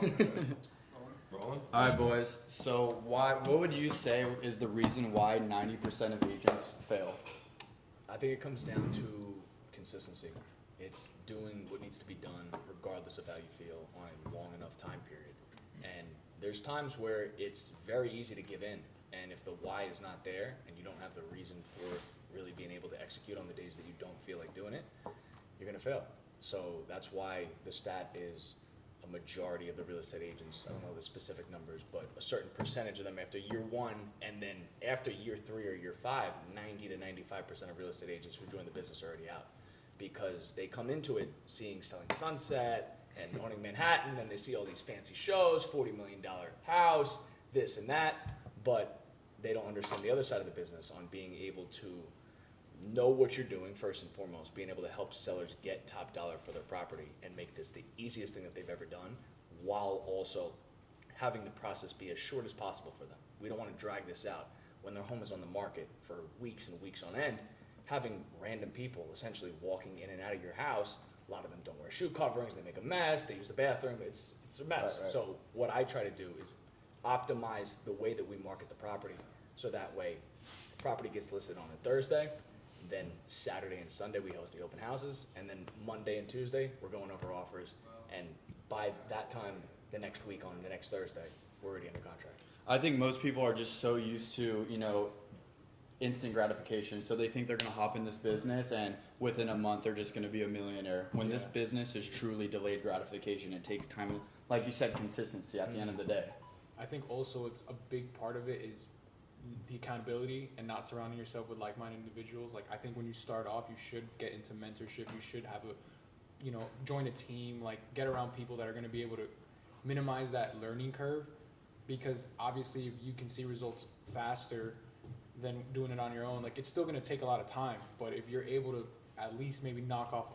Rolling? All right, boys. So what would you say is the reason why 90% of agents fail? I think it comes down to consistency. It's doing what needs to be done regardless of how you feel on a long enough time period. And there's times where it's very easy to give in. And if the why is not there and you don't have the reason for really being able to execute on the days that you don't feel like doing it, you're going to fail. So that's why the stat is a majority of the real estate agents, I don't know the specific numbers, but a certain percentage of them after year one, and then after year 3 or year 5, 90 to 95% of real estate agents who join the business are already out. Because they come into it seeing Selling Sunset and owning Manhattan, and they see all these fancy shows, $40 million house, this and that, but they don't understand the other side of the business on being able to know what you're doing first and foremost, being able to help sellers get top dollar for their property and make this the easiest thing that they've ever done, while also having the process be as short as possible for them. We don't want to drag this out. When their home is on the market for weeks and weeks on end, having random people essentially walking in and out of your house, a lot of them don't wear shoe coverings, they make a mess, they use the bathroom, it's a mess. Right. So what I try to do is optimize the way that we market the property, so that way the property gets listed on a Thursday, then Saturday and Sunday we host the open houses, and then Monday and Tuesday we're going over offers, and by that time the next week on the next Thursday we're already under contract. I think most people are just so used to, instant gratification. So they think they're going to hop in this business and within a month they're just going to be a millionaire. When this business is truly delayed gratification, it takes time, like you said, consistency at the end of the day. I think also it's a big part of it is the accountability and not surrounding yourself with like-minded individuals. Like I think when you start off, you should get into mentorship. You should have join a team, like get around people that are going to be able to minimize that learning curve, because obviously if you can see results faster than doing it on your own, like it's still going to take a lot of time, but if you're able to at least maybe knock off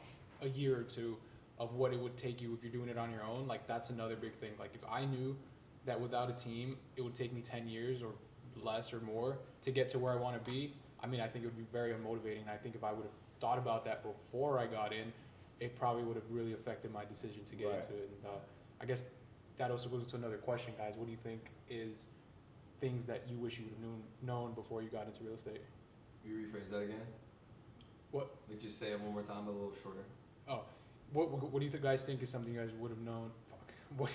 a year or two of what it would take you if you're doing it on your own, like that's another big thing. Like if I knew that without a team it would take me 10 years or less or more to get to where I want to be, I mean, I think it would be very unmotivating. I think if I would have thought about that before I got in, it probably would have really affected my decision to get into it. And I guess that also goes to another question, guys. What do you think is things that you wish you would have known before you got into real estate? You rephrase that again? What? Like just say it one more time, but a little shorter. Oh, what do you guys think is something you guys would have known? Fuck.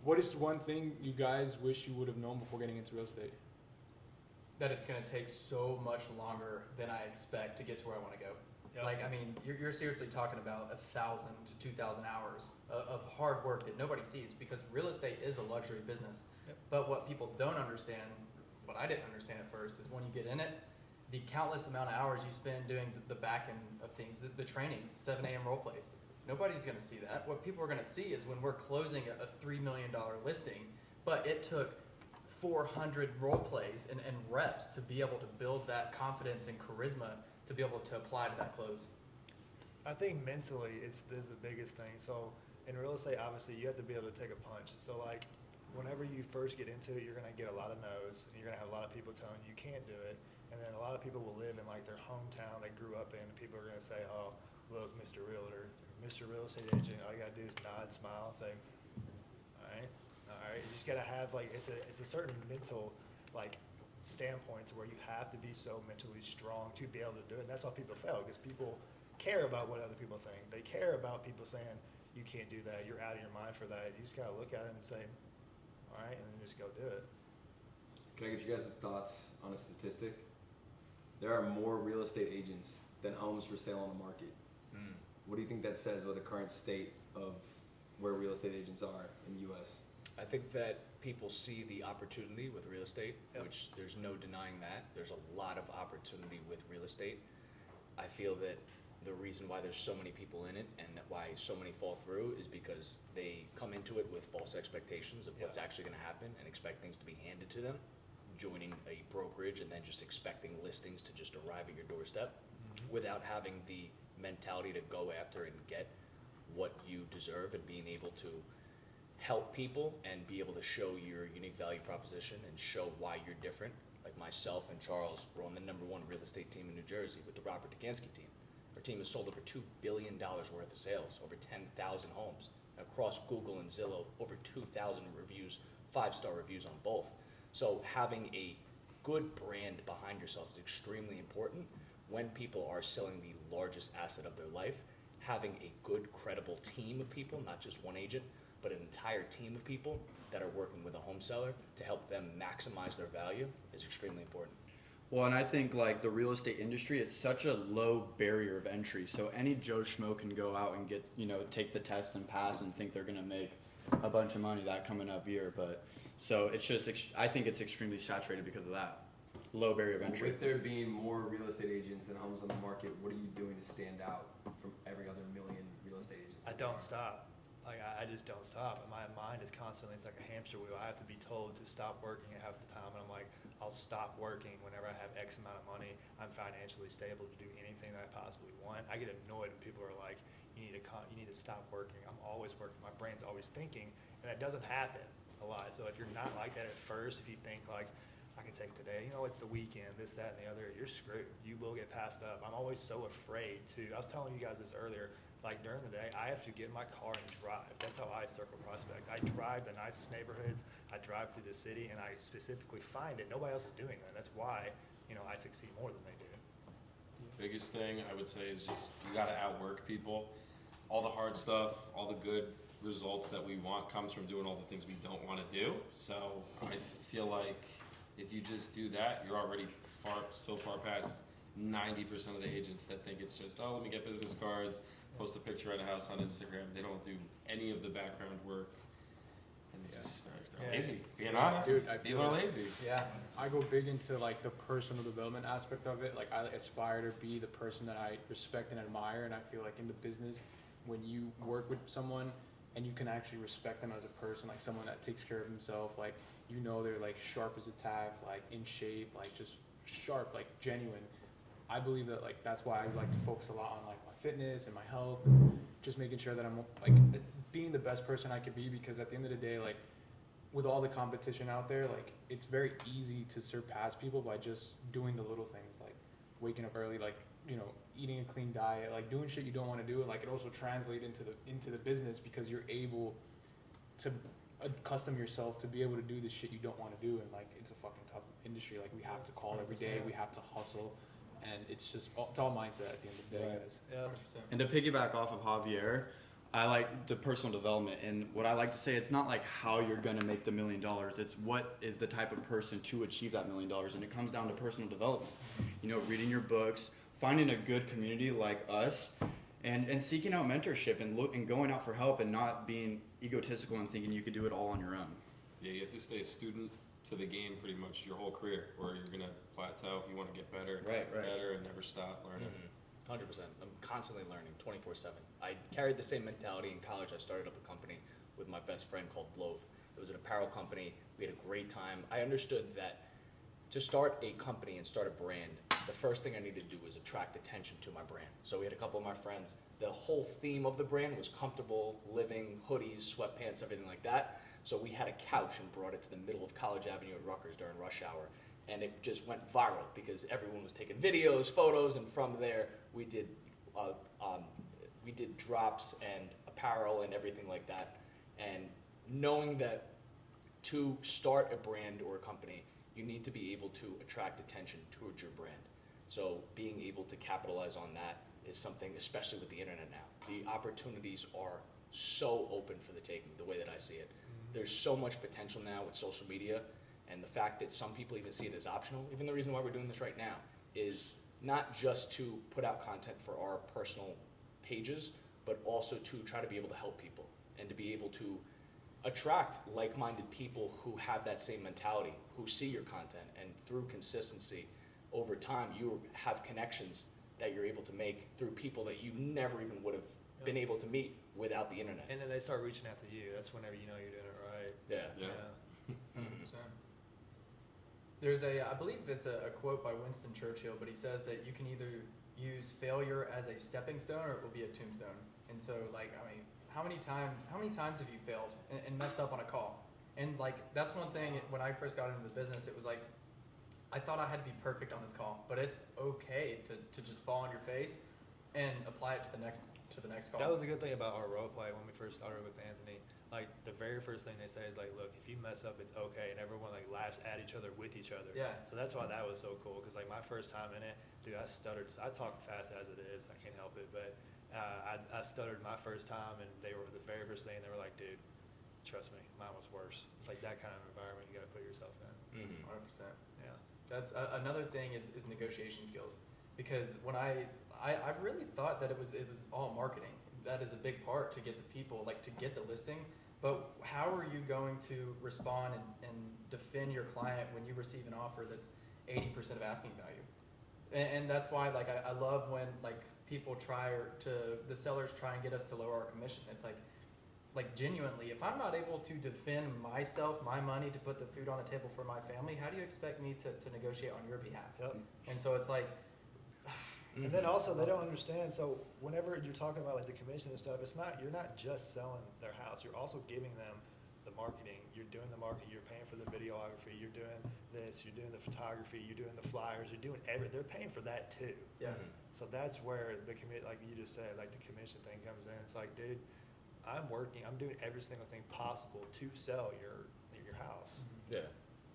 What is one thing you guys wish you would have known before getting into real estate? That it's going to take so much longer than I expect to get to where I want to go. Yep. Like, I mean, you're seriously talking about 1,000 to 2,000 hours of hard work that nobody sees, because real estate is a luxury business. Yep. But what people don't understand, what I didn't understand at first, is when you get in it, the countless amount of hours you spend doing the back end of things, the trainings, 7 a.m. role plays. Nobody's going to see that. What people are going to see is when we're closing a $3 million listing, but it took 400 role plays and reps to be able to build that confidence and charisma to be able to apply to that close. I think mentally is the biggest thing. So in real estate, obviously you have to be able to take a punch. So like whenever you first get into it, you're going to get a lot of no's, and you're going to have a lot of people telling you can't do it. And then a lot of people will live in like their hometown they grew up in, and people are going to say, oh, look, Mr. Realtor, Mr. Real Estate Agent, all you got to do is nod, smile, and say, all right. You just got to have like, it's a certain mental like standpoint to where you have to be so mentally strong to be able to do it. And that's why people fail, because people care about what other people think. They care about people saying, you can't do that, you're out of your mind for that. You just got to look at it and say, all right, and then just go do it. Can I get you guys' thoughts on a statistic? There are more real estate agents than homes for sale on the market. What do you think that says about the current state of where real estate agents are in the U.S.? I think that people see the opportunity with real estate, Yep. which there's no denying that. There's a lot of opportunity with real estate. I feel that the reason why there's so many people in it and that why so many fall through is because they come into it with false expectations of what's actually going to happen and expect things to be handed to them, joining a brokerage and then just expecting listings to just arrive at your doorstep without having the mentality to go after and get what you deserve, and being able to help people and be able to show your unique value proposition and show why you're different. Like myself and Charles, we're on the #1 real estate team in New Jersey with the Robert Dugansky team. Our team has sold over $2 billion worth of sales, over 10,000 homes. across Google and Zillow, over 2,000 reviews, 5-star reviews on both. So having a good brand behind yourself is extremely important when people are selling the largest asset of their life. Having a good, credible team of people, not just one agent, but an entire team of people that are working with a home seller to help them maximize their value is extremely important. Well, and I think like the real estate industry, it's such a low barrier of entry. So any Joe Schmo can go out and get, take the test and pass and think they're going to make a bunch of money that coming up year. But so it's just, I think it's extremely saturated because of that low barrier of entry. With there being more real estate agents and homes on the market, what are you doing to stand out from every other million real estate agents? I don't stop. Like I just don't stop. My mind is constantly, it's like a hamster wheel. I have to be told to stop working half the time, and I'm like, I'll stop working whenever I have X amount of money. I'm financially stable to do anything that I possibly want. I get annoyed when people are like, you need to stop working. I'm always working. My brain's always thinking, and that doesn't happen a lot. So if you're not like that at first, if you think like, I can take today, it's the weekend, this, that, and the other, you're screwed. You will get passed up. I'm always so afraid to, I was telling you guys this earlier, like during the day, I have to get in my car and drive. That's how I circle prospect. I drive the nicest neighborhoods. I drive through the city, and I specifically find it. Nobody else is doing that. That's why, I succeed more than they do. Biggest thing I would say is just you got to outwork people. All the hard stuff, all the good results that we want comes from doing all the things we don't want to do. So I feel like if you just do that, you're already so far past 90% of the agents that think it's just, let me get business cards, post a picture at a house on Instagram. They don't do any of the background work, and they just they're lazy. Being honest, Dude, people are lazy. Yeah. I go big into like the personal development aspect of it. Like I aspire to be the person that I respect and admire, and I feel like in the business, when you work with someone and you can actually respect them as a person, like someone that takes care of himself, like they're like sharp as a tack, like in shape, like just sharp, like genuine. I believe that like that's why I like to focus a lot on like my fitness and my health, just making sure that I'm like being the best person I could be, because at the end of the day, like with all the competition out there, like it's very easy to surpass people by just doing the little things, like waking up early, like eating a clean diet, like doing shit you don't want to do, and like it also translates into the business because you're able to accustom yourself to be able to do the shit you don't want to do. And like it's a fucking tough industry. Like we have to call every day, we have to hustle, and it's all mindset at the end of the day, guys. Yeah. And to piggyback off of Javier, I like the personal development, and what I like to say, it's not like how you're going to make the $1 million. It's what is the type of person to achieve that $1 million, and it comes down to personal development. Reading your books, finding a good community like us, and seeking out mentorship and going out for help, and not being egotistical and thinking you could do it all on your own. Yeah, you have to stay a student to the game pretty much your whole career, or you're gonna plateau. You want to get better, better, and never stop learning. 100%. I'm constantly learning 24/7. I carried the same mentality in college. I started up a company with my best friend called Loaf. It was an apparel company. We had a great time. I understood that to start a company and start a brand, the first thing I needed to do was attract attention to my brand. So we had a couple of my friends. The whole theme of the brand was comfortable living, hoodies, sweatpants, everything like that. So we had a couch and brought it to the middle of College Avenue at Rutgers during rush hour. And it just went viral because everyone was taking videos, photos, and from there we did drops and apparel and everything like that. And knowing that to start a brand or a company, you need to be able to attract attention towards your brand. So being able to capitalize on that is something, especially with the internet now. The opportunities are so open for the taking, the way that I see it. There's so much potential now with social media, and the fact that some people even see it as optional. Even the reason why we're doing this right now is not just to put out content for our personal pages, but also to try to be able to help people and to be able to attract like-minded people who have that same mentality, who see your content, and through consistency over time you have connections that you're able to make through people that you never even would have been able to meet without the internet. And then they start reaching out to you. That's whenever you know you're doing it right. Yeah. 100%. There's I believe it's a quote by Winston Churchill, but he says that you can either use failure as a stepping stone or it will be a tombstone. And so how many times have you failed and messed up on a call? And like that's one thing when I first got into the business, it was like I thought I had to be perfect on this call, but it's okay to just fall on your face and apply it to the to the next call. That was a good thing about our role play when we first started with Anthony. Like the very first thing they say is like, look, if you mess up, it's okay, and everyone like laughs at each other with each other. Yeah. So that's why that was so cool, because like my first time in it, dude, I stuttered. I talk fast as it is. I can't help it, but I stuttered my first time, and they were the very first thing. They were like, dude, trust me, mine was worse. It's like that kind of environment you got to put yourself in. 100%. Yeah. That's another thing is negotiation skills, because when I really thought that it was all marketing. That is a big part to get the people, like to get the listing. But how are you going to respond and defend your client when you receive an offer that's 80% of asking value? And that's why like I love when like people the sellers try and get us to lower our commission. It's like genuinely, if I'm not able to defend myself, my money, to put the food on the table for my family, how do you expect me to negotiate on your behalf? Yep. And so it's like, And then also they don't understand. So whenever you're talking about like the commission and stuff, you're not just selling their house. You're also giving them the marketing. You're doing the marketing. You're paying for the videography. You're doing this. You're doing the photography. You're doing the flyers. You're doing They're paying for that too. yeah. So that's where the like you just said, like the commission thing comes in. It's like, dude, I'm doing every single thing possible to sell your house. Yeah,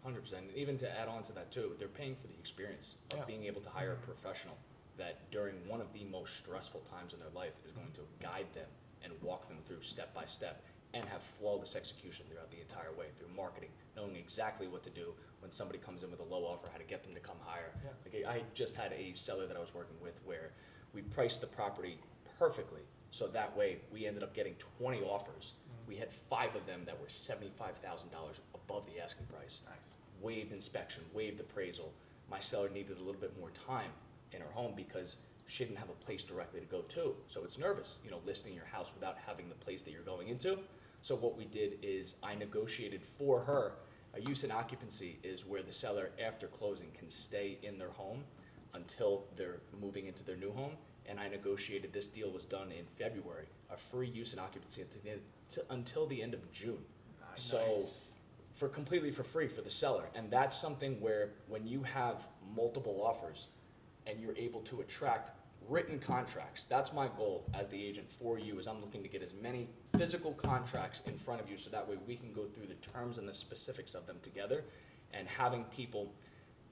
100%. Even to add on to that too, they're paying for the experience of Yeah. being able to hire a professional that during one of the most stressful times in their life is going to guide them and walk them through step by step and have flawless execution throughout the entire way through marketing, knowing exactly what to do when somebody comes in with a low offer, how to get them to come higher. Yeah. Like I just had a seller that I was working with where we priced the property perfectly, so that way we ended up getting 20 offers. We had 5 of them that were $75,000 above the asking price. Nice. Waived inspection, waived appraisal. My seller needed a little bit more time in her home because she didn't have a place directly to go to. So it's nervous, listing your house without having the place that you're going into. So what we did is I negotiated for her. A use and occupancy is where the seller, after closing, can stay in their home until they're moving into their new home. And I negotiated, this deal was done in February, a free use and occupancy until the end of June. Nice. So completely for free for the seller. And that's something where when you have multiple offers and you're able to attract written contracts, that's my goal as the agent for you, is I'm looking to get as many physical contracts in front of you so that way we can go through the terms and the specifics of them together, and having people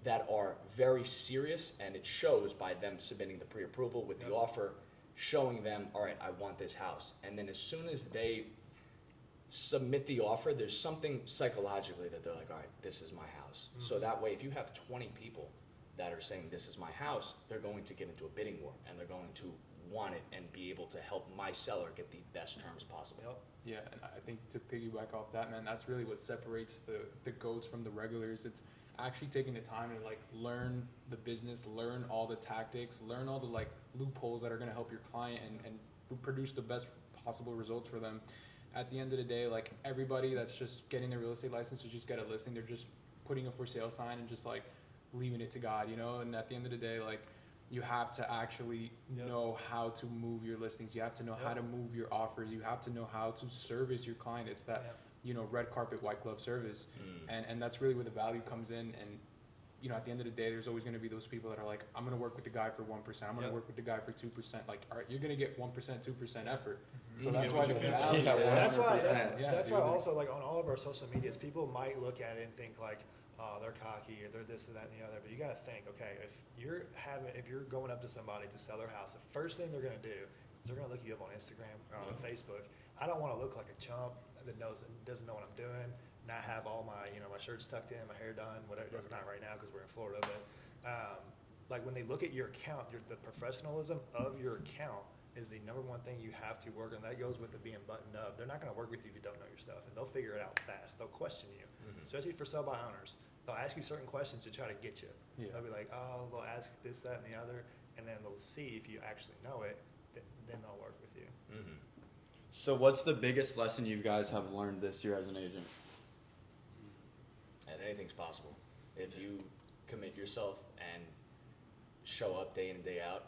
that are very serious, and it shows by them submitting the pre-approval with the offer, showing them, all right, I want this house. And then as soon as they submit the offer, there's something psychologically that they're like, all right, this is my house. So that way, if you have 20 people that are saying this is my house, they're going to get into a bidding war, and they're going to want it and be able to help my seller get the best terms possible. Yep. Yeah, and I think to piggyback off that, man, that's really what separates the GOATs from the regulars. It's actually taking the time to like learn the business, learn all the tactics, learn all the like loopholes that are going to help your client and produce the best possible results for them. At the end of the day, like everybody that's just getting their real estate license to just get a listing, they're just putting a for sale sign and just like leaving it to God, And at the end of the day, like you have to actually know how to move your listings. You have to know how to move your offers. You have to know how to service your client. It's that, red carpet, white glove service. And that's really where the value comes in. And, at the end of the day, there's always going to be those people that are like, I'm going to work with the guy for 1%. I'm going to work with the guy for 2%. Like, all right, you're going to get 1%, 2% effort. So that's why the value. That's why. 100%. That's why also like on all of our social medias, people might look at it and think like, oh, they're cocky or they're this and that and the other. But you got to think, okay, if you're going up to somebody to sell their house, the first thing they're going to do is they're going to look you up on Instagram or on Facebook. I don't want to look like a chump that doesn't know what I'm doing, not have all my my shirts tucked in, my hair done, whatever. It's not right now because we're in Florida, but like when they look at your account, the professionalism of your account is the number one thing you have to work on. That goes with it being buttoned up. They're not going to work with you if you don't know your stuff, and they'll figure it out fast. They'll question you, especially for sell-by owners. They'll ask you certain questions to try to get you. Yeah. They'll be like, oh, they'll ask this, that, and the other, and then they'll see if you actually know it. Then they'll work with you. So what's the biggest lesson you guys have learned this year as an agent? And anything's possible if you commit yourself and show up day in and day out.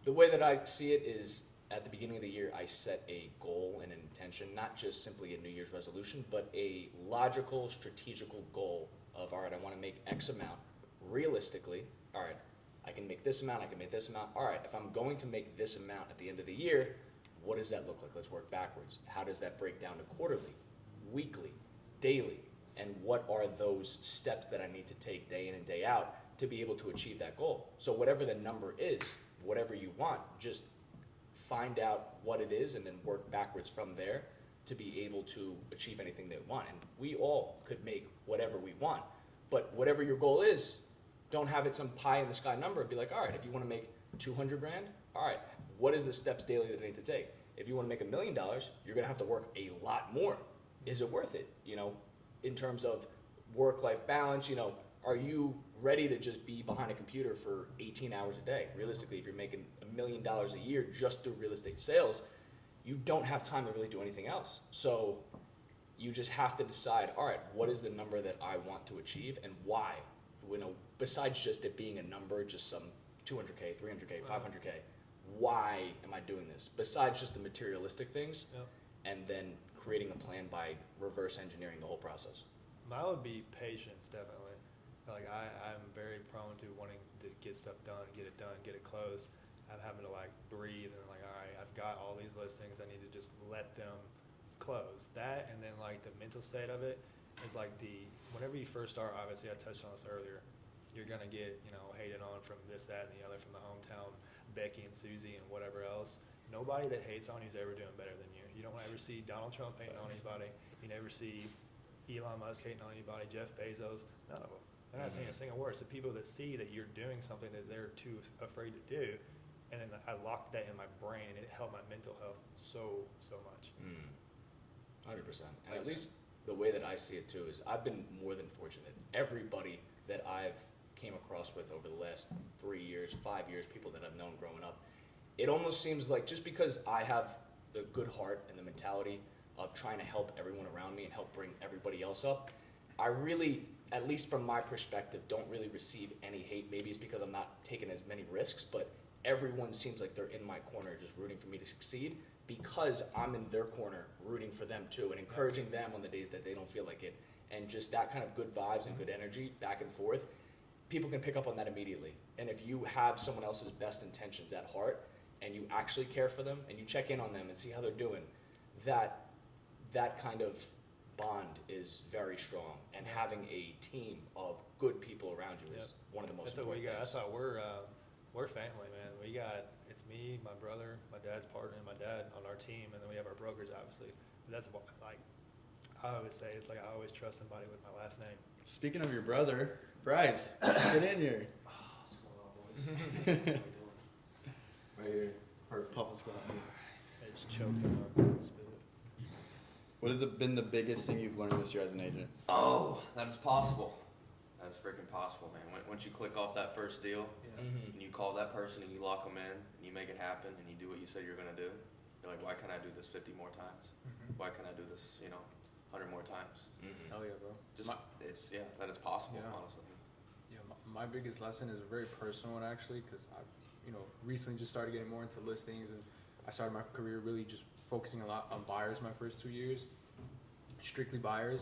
The way that I see it is, at the beginning of the year, I set a goal and an intention, not just simply a New Year's resolution, but a logical, strategical goal of, all right, I want to make X amount. Realistically, all right, I can make this amount, I can make this amount. All right, if I'm going to make this amount at the end of the year, what does that look like? Let's work backwards. How does that break down to quarterly, weekly, daily? And what are those steps that I need to take day in and day out to be able to achieve that goal? So whatever the number is, whatever you want, just find out what it is and then work backwards from there to be able to achieve anything they want. And we all could make whatever we want, but whatever your goal is, don't have it some pie in the sky number. Be like, all right, if you want to make 200 grand, all right, what is the steps daily that I need to take? If you want to make $1 million, you're going to have to work a lot more. Is it worth it? You know, in terms of work-life balance, you know, are you ready to just be behind a computer for 18 hours a day? Realistically, if you're making $1 million a year just through real estate sales, you don't have time to really do anything else. So you just have to decide, all right, what is the number that I want to achieve and why? You know, besides just it being a number, just some 200K, 300K, 500K, why am I doing this? Besides just the materialistic things, and then creating a plan by reverse engineering the whole process. Mine would be patience, definitely. Like I'm very prone to wanting to get stuff done, get it closed. I'm having to like breathe and like, all right, I've got all these listings. I need to just let them close. That, and then like the mental state of it is like whenever you first start, obviously I touched on this earlier, you're gonna get, you know, hated on from this, that, and the other, from the hometown Becky and Susie and whatever else. Nobody that hates on you is ever doing better than you. You don't ever see Donald Trump hating on anybody. You never see Elon Musk hating on anybody, Jeff Bezos, none of them. They're not saying a single word. It's the people that see that you're doing something that they're too afraid to do. And then I locked that in my brain, and it helped my mental health so much. 100%. And at least the way that I see it too is I've been more than fortunate. Everybody that I've came across with over the last 3 years, 5 years, people that I've known growing up, it almost seems like just because I have the good heart and the mentality of trying to help everyone around me and help bring everybody else up, I really, at least from my perspective, don't really receive any hate. Maybe it's because I'm not taking as many risks, but everyone seems like they're in my corner just rooting for me to succeed because I'm in their corner rooting for them too and encouraging them on the days that they don't feel like it. And just that kind of good vibes and good energy back and forth, people can pick up on that immediately. And if you have someone else's best intentions at heart and you actually care for them and you check in on them and see how they're doing, that kind of bond is very strong. And having a team of good people around you is one of the most important things. That's why we're family, man. It's me, my brother, my dad's partner, and my dad on our team, and then we have our brokers, obviously. But that's what, like, I always say, it's like I always trust somebody with my last name. Speaking of your brother, Bryce, get in here. What's going on, boys? How you doing? Right here. Perfect. Papa's got me. I just choked on my spit. What has been the biggest thing you've learned this year as an agent? Oh, that is possible. That's freaking possible, man. Once you click off that first deal, and you call that person and you lock them in, and you make it happen, and you do what you said you're gonna do, you're like, why can't I do this 50 more times? Why can't I do this, 100 more times? Hell yeah, bro. That is possible, Yeah. honestly. Yeah, my biggest lesson is a very personal one actually, because I've recently just started getting more into listings, and I started my career really just focusing a lot on buyers my first 2 years, strictly buyers,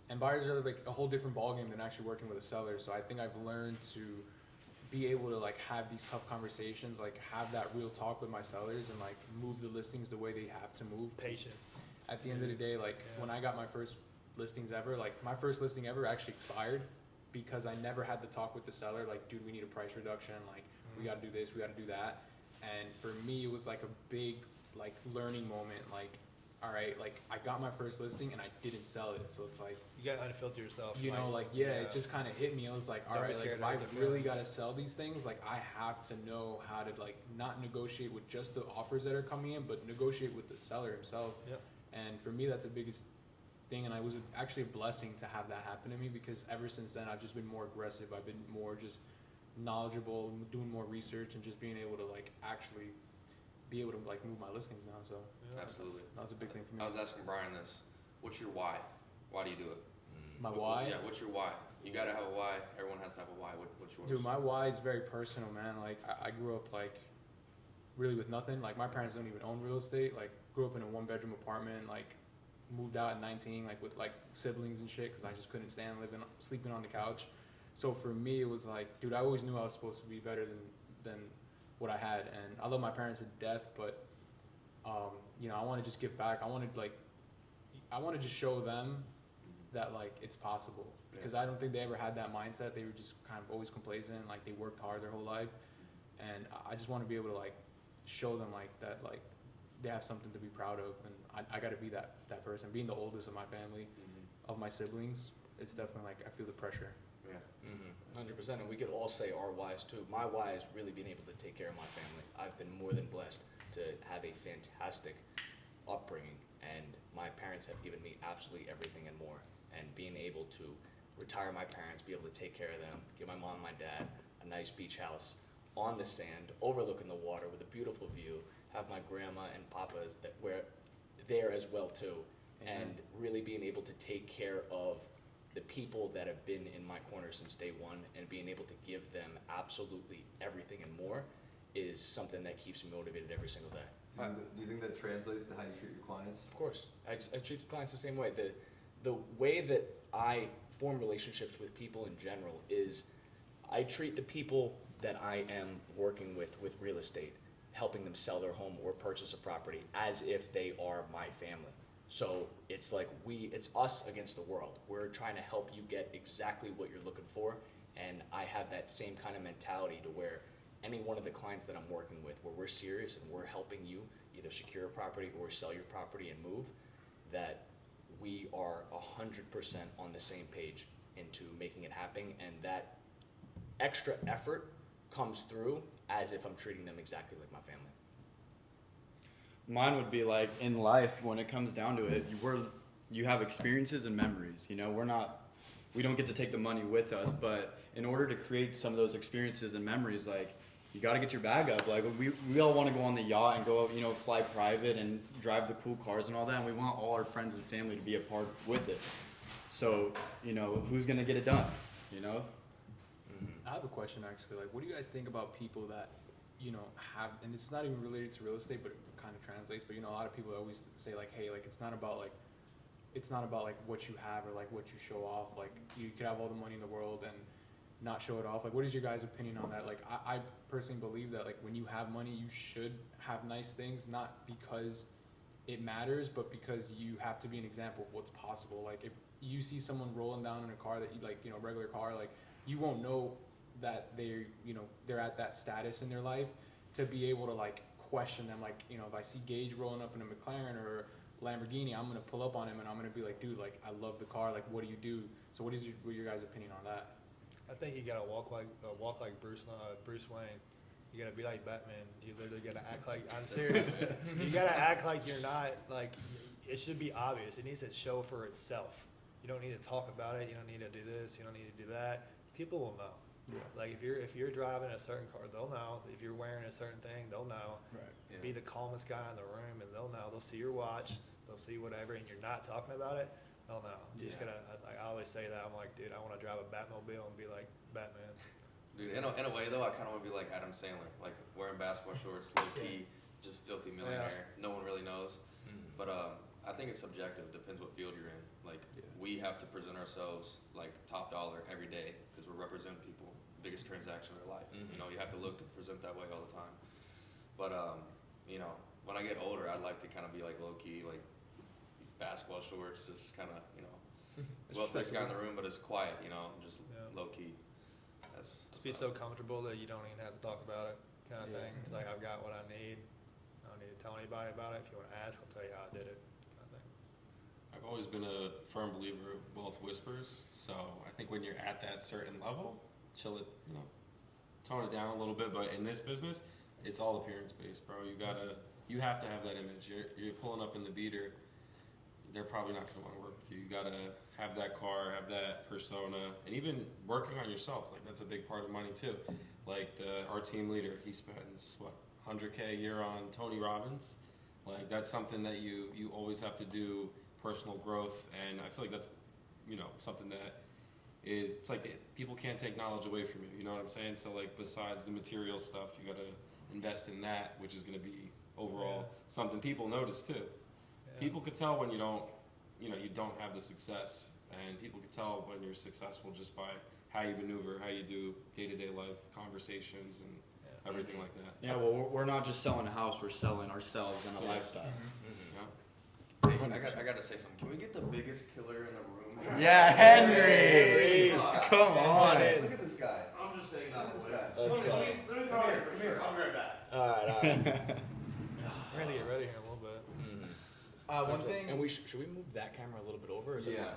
and buyers are like a whole different ballgame than actually working with a seller. So I think I've learned to be able to like have these tough conversations, like have that real talk with my sellers, and like move the listings the way they have to move. Patience. At the end of the day, like when I got my first listings ever, like my first listing ever actually expired because I never had the talk with the seller, like, dude, we need a price reduction, like we got to do this, we got to do that. And for me, it was like a big like learning moment, like, all right, like I got my first listing and I didn't sell it, so it's like You gotta unfilter yourself. it just kind of hit me. I was like, all Don't be right, like scared if I to hurt their really feelings. got to sell these things, like I have to know how to like not negotiate with just the offers that are coming in, but negotiate with the seller himself. Yep. And for me, that's the biggest thing, and I was actually a blessing to have that happen to me, because ever since then I've just been more aggressive. I've been more just knowledgeable, doing more research, and just being able to like actually be able to like move my listings now. So Absolutely. that was a big thing for me. I was asking Brian this. What's your why? Why do you do it? My why? Yeah, what's your why? You gotta have a why. Everyone has to have a why. What's yours? Dude, my why is very personal, man. Like I grew up like really with nothing. Like my parents don't even own real estate. Like grew up in a 1-bedroom apartment. Like moved out at 19, like with like siblings and shit, because I just couldn't stand sleeping on the couch. So for me, it was like, dude, I always knew I was supposed to be better than what I had, and I love my parents to death, but you know, I want to just give back. I want to just show them that like it's possible, because I don't think they ever had that mindset. They were just kind of always complacent, like they worked hard their whole life, and I just want to be able to like show them like that, like they have something to be proud of, and I got to be that person. Being the oldest of my family, of my siblings, it's definitely like I feel the pressure. Yeah. 100%, and we could all say our whys too. My why is really being able to take care of my family. I've been more than blessed to have a fantastic upbringing, and my parents have given me absolutely everything and more. And being able to retire my parents, be able to take care of them, give my mom and my dad a nice beach house on the sand, overlooking the water with a beautiful view, have my grandma and papas that were there as well too, and really being able to take care of the people that have been in my corner since day one, and being able to give them absolutely everything and more is something that keeps me motivated every single day. Do you think that translates to how you treat your clients? Of course, I treat the clients the same way. The way that I form relationships with people in general is I treat the people that I am working with real estate, helping them sell their home or purchase a property, as if they are my family. So it's like it's us against the world. We're trying to help you get exactly what you're looking for, and I have that same kind of mentality to where any one of the clients that I'm working with, where we're serious and we're helping you either secure a property or sell your property and move, that we are 100% on the same page into making it happen, and that extra effort comes through as if I'm treating them exactly like my family. Mine would be like in life, when it comes down to it, you have experiences and memories. You know, we don't get to take the money with us, but in order to create some of those experiences and memories, like you got to get your bag up. Like we all want to go on the yacht and go, you know, fly private and drive the cool cars and all that. And we want all our friends and family to be a part with it. So, you know, who's gonna get it done? You know. I have a question actually. Like, what do you guys think about people that, you know, have, and it's not even related to real estate, but it kind of translates. But you know, a lot of people always say like, hey, like it's not about like what you have or like what you show off. Like you could have all the money in the world and not show it off. Like, what is your guys' opinion on that? Like, I personally believe that like when you have money, you should have nice things, not because it matters, but because you have to be an example of what's possible. Like if you see someone rolling down in a car that you like, you know, regular car, like you won't know that they're at that status in their life to be able to like question them. Like, you know, if I see Gage rolling up in a McLaren or Lamborghini, I'm gonna pull up on him and I'm gonna be like, dude, like I love the car. Like, what do you do? So what is your guys' opinion on that? I think you gotta walk like Bruce Wayne. You gotta be like Batman. You literally gotta act like, I'm serious. You gotta act like you're not, like, it should be obvious. It needs to show for itself. You don't need to talk about it. You don't need to do this. You don't need to do that. People will know. Yeah. Like if you're driving a certain car, they'll know. If you're wearing a certain thing, they'll know. Right. Yeah. Be the calmest guy in the room, and they'll know. They'll see your watch. They'll see whatever, and you're not talking about it. They'll know. You just gotta. I always say that. I'm like, dude, I want to drive a Batmobile and be like Batman. Dude, in a way though, I kind of want to be like Adam Sandler, like wearing basketball shorts, low key, just filthy millionaire. No one really knows. But I think it's subjective. Depends what field you're in. Like we have to present ourselves like top dollar every day because we're representing people. Biggest transaction of their life. You know, you have to look to present that way all the time. But you know, when I get older, I'd like to kind of be like low key, like basketball shorts, just kind of, you know, wealthiest guy in the room, but it's quiet. You know, just low key. Just be so comfortable that you don't even have to talk about it, kind of thing. It's like I've got what I need. I don't need to tell anybody about it. If you want to ask, I'll tell you how I did it, kind of thing. I've always been a firm believer of both whispers. So I think when you're at that certain level, chill it, you know, tone it down a little bit. But in this business, it's all appearance based, bro. You have to have that image. You're pulling up in the beater. They're probably not going to want to work with you. You got to have that car, have that persona, and even working on yourself. Like that's a big part of money too. Like our team leader, he spends what, $100K a year on Tony Robbins. Like that's something that you always have to do, personal growth. And I feel like that's, you know, something that is, it's like people can't take knowledge away from you. You know what I'm saying? So like besides the material stuff, you got to invest in that, which is going to be overall something people notice too. People could tell when you don't have the success, and people could tell when you're successful just by how you maneuver, how you do day-to-day life conversations and everything like that. Yeah, well, we're not just selling a house; we're selling ourselves and a lifestyle. Yeah. Hey, I gotta say something. Can we get the biggest killer in the room? Yeah, Henry. Come on. Look at this guy. I'm just saying that. Let's go. Let me come here. I'll be right back. All right. We're gonna get ready here in a little bit. Mhm. One Okay. thing. And should we move that camera a little bit over? Or is it Yeah. fine?